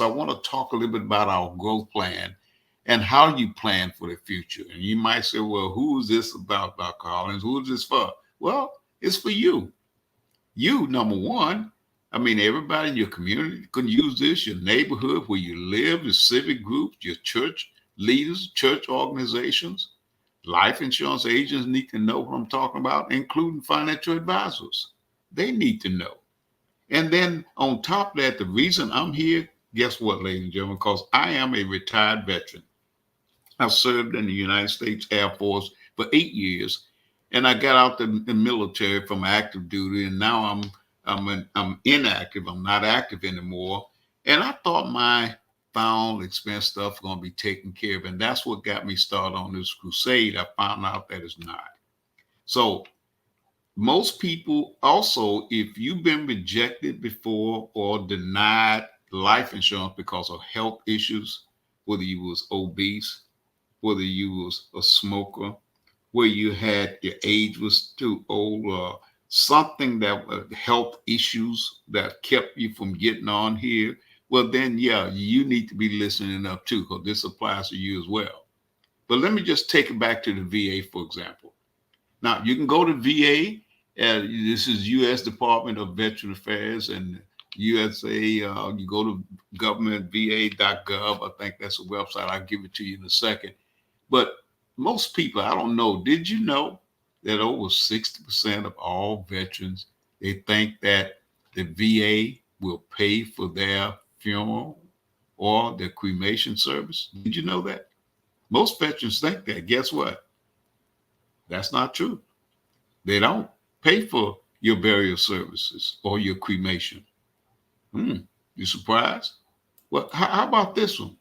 I want to talk a little bit about our growth plan and how you plan for the future. And you might say, well, who is this about, Dr. Collins? Who is this for? Well, it's for you. You, number one. I mean, everybody in your community can use this, your neighborhood where you live, the civic groups, your church leaders, church organizations, life insurance agents need to know what I'm talking about, including financial advisors. They need to know. And then on top of that, the reason I'm here, guess what, ladies and gentlemen, because I am a retired veteran. I served in the United States Air Force for 8 years, and I got out the military from active duty, and now I'm inactive. I'm not active anymore, and I thought my found expense stuff was going to be taken care of, and that's what got me started on this crusade. I found out that it's not. So most people also, if you've been rejected before or denied life insurance because of health issues, whether you was obese, whether you was a smoker, where you had your age was too old, or something that health issues that kept you from getting on here, well then yeah, you need to be listening up too, because this applies to you as well. But let me just take it back to the VA, for example. Now you can go to VA. This is U.S. Department of Veteran Affairs and USA. You go to governmentva.gov. I think that's a website. I'll give it to you in a second. But most people, I don't know, did you know that over 60% of all veterans, they think that the VA will pay for their funeral or their cremation service? Did you know that? Most veterans think that. Guess what? That's not true. They don't pay for your burial services or your cremation. Hmm, you surprised? Well, how about this one?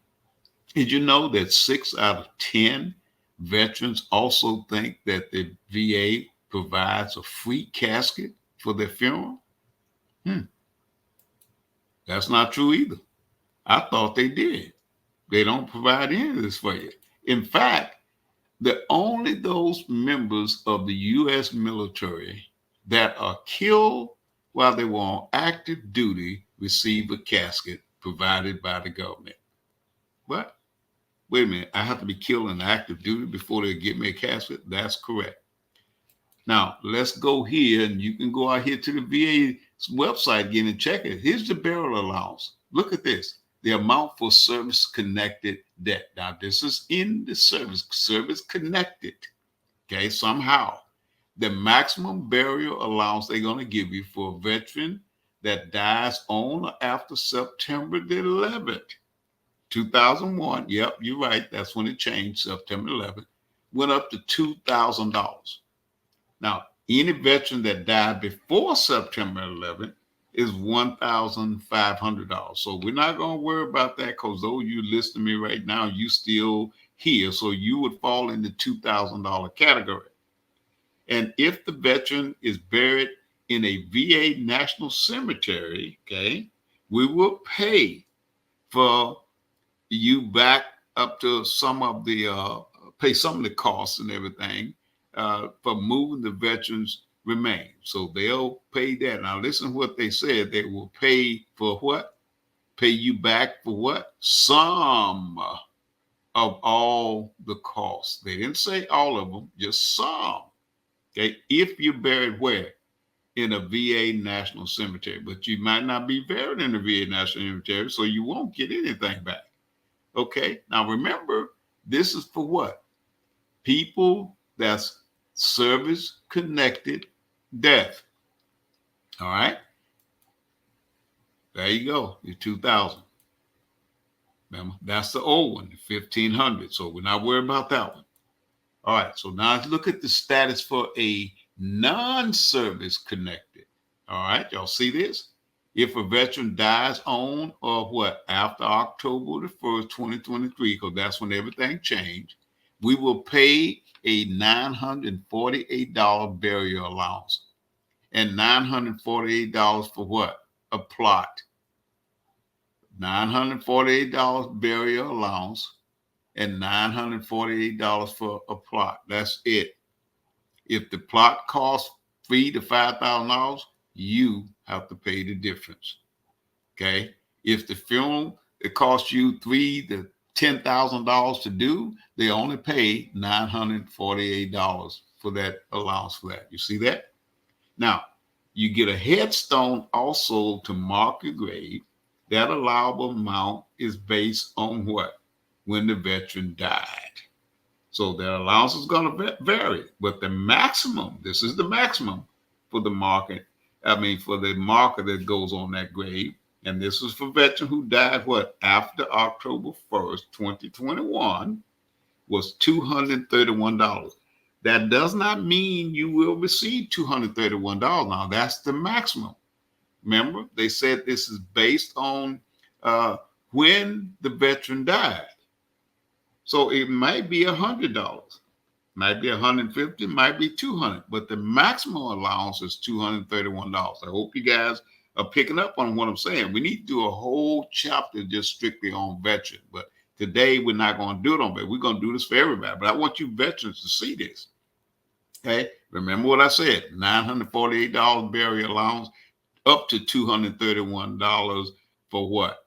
Did you know that 6 out of 10 veterans also think that the VA provides a free casket for their funeral? Hmm, that's not true either. I thought they did. They don't provide any of this for you. In fact, the only those members of the U.S. military that are killed while they were on active duty receive a casket provided by the government. What? Wait a minute, I have to be killed in active duty before they give me a casket? That's correct. Now, let's go here, and you can go out here to the VA website again and check it. Here's the burial allowance. Look at this. The amount for service connected debt. Now, this is in the service connected. Okay, somehow. The maximum burial allowance they're going to give you for a veteran that dies on or after September the 11th, 2001. Yep, you're right. That's when it changed, September 11th. Went up to $2,000. Now, any veteran that died before September 11th is $1,500. So we're not going to worry about that because though you listen to me right now, you still here. So you would fall in the $2,000 category. And if the veteran is buried in a VA National Cemetery, okay, we will pay for you back up to some of the pay some of the costs and everything for moving the veterans remains. So they'll pay that. Now listen to what they said. They will pay for what? Pay you back for what? Some of all the costs. They didn't say all of them, just some. Okay, if you're buried where? In a VA National Cemetery, but you might not be buried in a VA National Cemetery, so you won't get anything back. Okay, now remember, this is for what? People that's service connected death. All right, there you go, your 2000. Remember, that's the old one, the 1500. So we're not worried about that one. All right, so now let's look at the status for a non-service connected. All right, y'all see this? If a veteran dies on or what after October the 1st, 2023, because that's when everything changed, we will pay a $948 burial allowance. And $948 for what? A plot. $948 burial allowance and $948 for a plot. That's it. If the plot costs $3,000 to $5,000, you have to pay the difference. Okay. If the funeral it costs you $3,000 to $10,000 to do, they only pay $948 for that allowance for that. You see that? Now, you get a headstone also to mark your grave. That allowable amount is based on what? When the veteran died. So the allowance is going to vary, but the maximum, this is the maximum for the market. I mean, for the marker that goes on that grave. And this is for veteran who died what? After October 1st, 2021, was $231. That does not mean you will receive $231. Now, that's the maximum. Remember, they said this is based on when the veteran died. So it might be $100, might be $150, might be $200, but the maximum allowance is $231. I hope you guys are picking up on what I'm saying. We need to do a whole chapter just strictly on veterans, but today we're not going to do it on veterans. We're going to do this for everybody, but I want you veterans to see this. Okay, remember what I said: $948 burial allowance, up to $231 for what?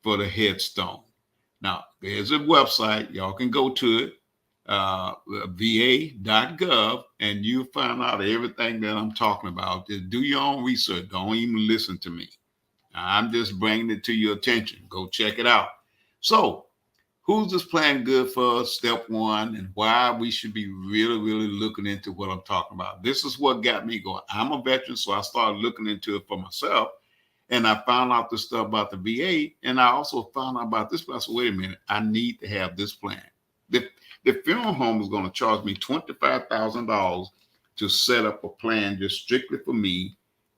For the headstone. Now, there's a website. Y'all can go to it, va.gov, and you'll find out everything that I'm talking about. Just do your own research. Don't even listen to me. I'm just bringing it to your attention. Go check it out. So, who's this plan good for? Step one, and why we should be really, really looking into what I'm talking about. This is what got me going. I'm a veteran, so I started looking into it for myself. And I found out this stuff about the VA, and I also found out about this. I said, wait a minute, I need to have this plan. The funeral home is going to charge me $25,000 to set up a plan just strictly for me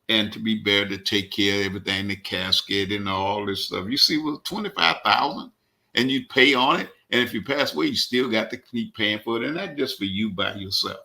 and to be there to take care of everything, the casket and all this stuff. You see, with $25,000 and you pay on it, and if you pass away, you still got to keep paying for it, and that's just for you by yourself.